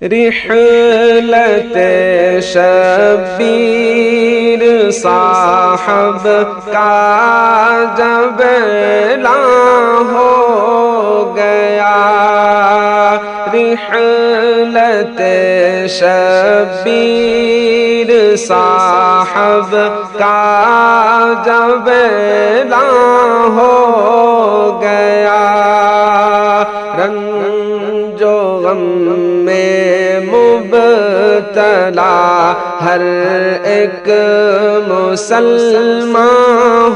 رحلت شبیر صاحب کا جب اعلان ہو گیا، رحلت شبیر صاحب کا جب اعلان ہو گیا، رنج و غم میں مبتلا ہر ایک مسلمان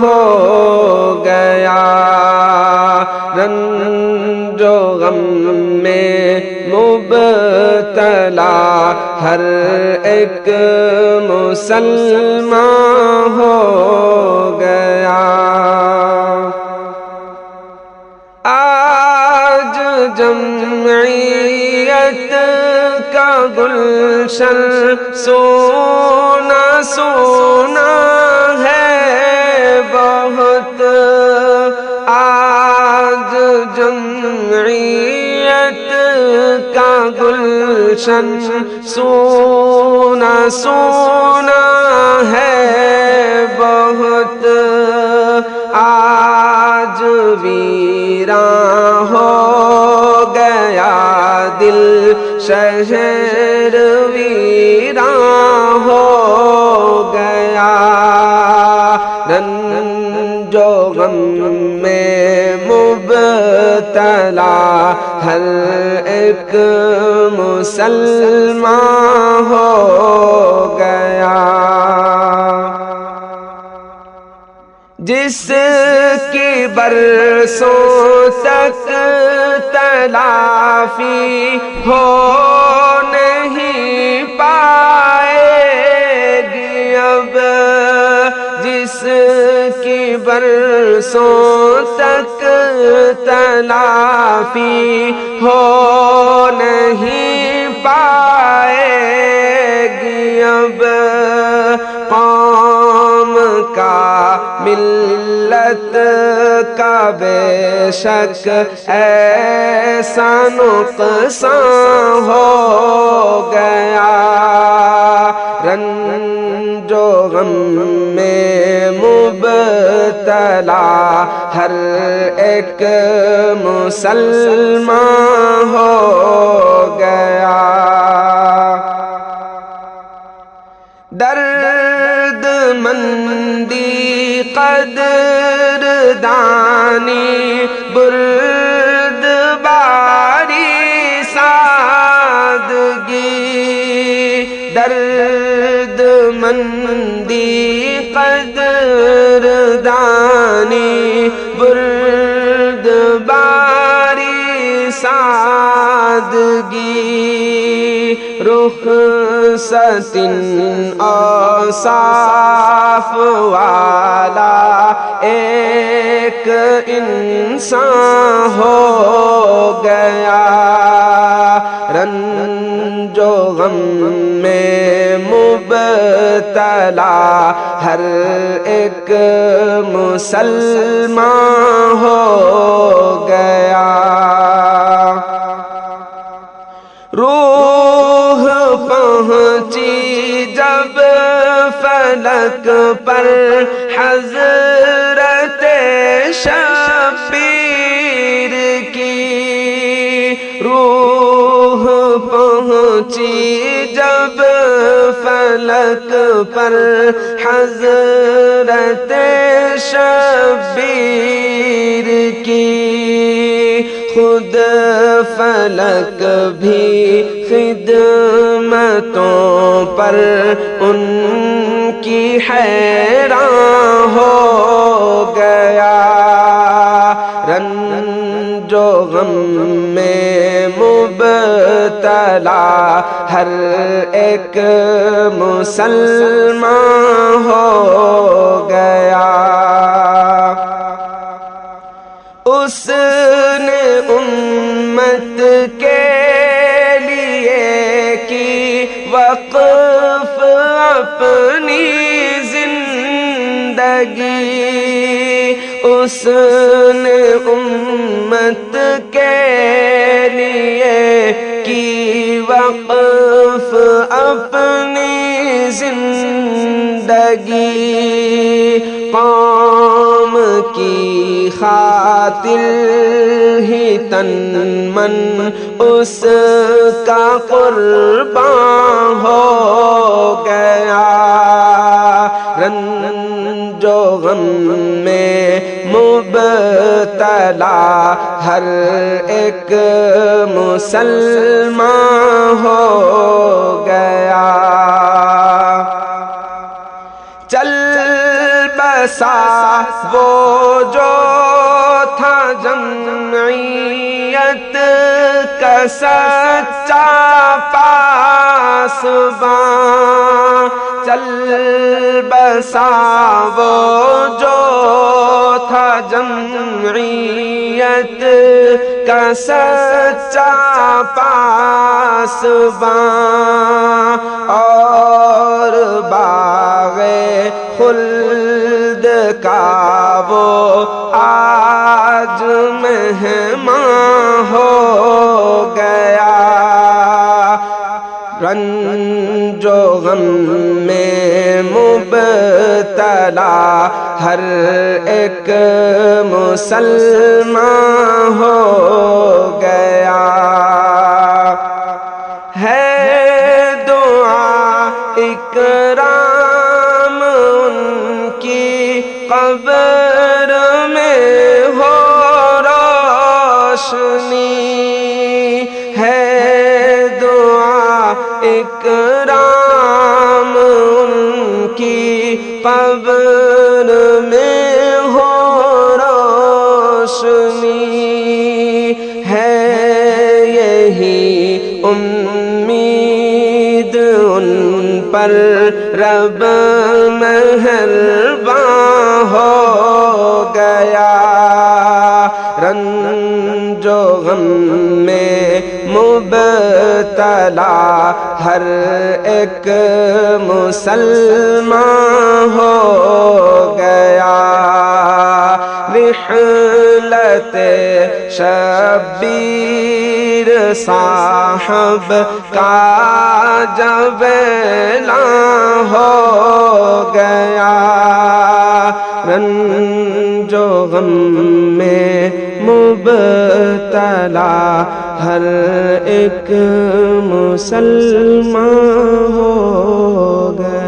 ہو گیا، رنج و غم میں مبتلا ہر ایک مسلمان ہو گیا۔ آج جمعیت کا گلشن سونا سونا ہے بہت، آج جمعیت کا گلشن سونا سونا ہے بہت، آج ویراں ہو گیا دل شہر ویراں ہو گیا، رنج و غم میں مبتلا ہر ایک مسلمان ہو گیا۔ جس کی برسوں تک تلافی ہو نہیں پائے گی اب، جس کی برسوں تک تلافی ہو نہیں پائے گی اب، قوم کا ملت کا بے شک ایسا نقصان ہو گیا، رنج و غم میں مبتلا ہر ایک مسلمان ہو گیا۔ درد مندی قدر دانی بردباری سادگی، درد مندی قدر دانی بردباری سادگی، رخصت اوصاف والا ایک انسان ہو گیا، رنج و غم میں مبتلا ہر ایک مسلمان ہو گیا۔ روح پہنچی جب فلک پر حضرت شبیر کی، روح پہنچی جب فلک پر حضرت شبیر کی، خود فلک بھی خدمتوں پر ان کی حیران ہو گیا، رنج و غم میں مبتلا ہر ایک مسلمان ہو گیا۔ اس نے امت کے لیے کی وقف اپنی زندگی، اس نے امت کے لیے کی وقف اپنی زندگی قوم کی خاطر ہی تن من اس کا قربان ہو گیا، رنج و غم میں مبتلا ہر ایک مسلمان ہو گیا۔ چل بسا وہ جو تھا جمعیت کا سچا پاسبان، چل بسا وہ جو تھا جمعیت کا سچا پاسبان، اور باغ خلد کا وہ آج مہمان ہو گیا، رنج و غم میں مبتلا ہر ایک مسلمان ہو گیا۔ ہے دعا اکرام ان کی قبر میں ہو روشنی، ہے دعا اکرام ان کی قبر میں ہو روشنی، ہے یہی امید ان پر رب مہربان ہو گیا، رنج و غم میں مبتلا ہر ایک مسلمان ہو گیا۔ رحلت شبیر صاحب کا جب اعلان ہو گیا، رنج و غم میں مبتلا ہر ایک مسلمان ہو گیا۔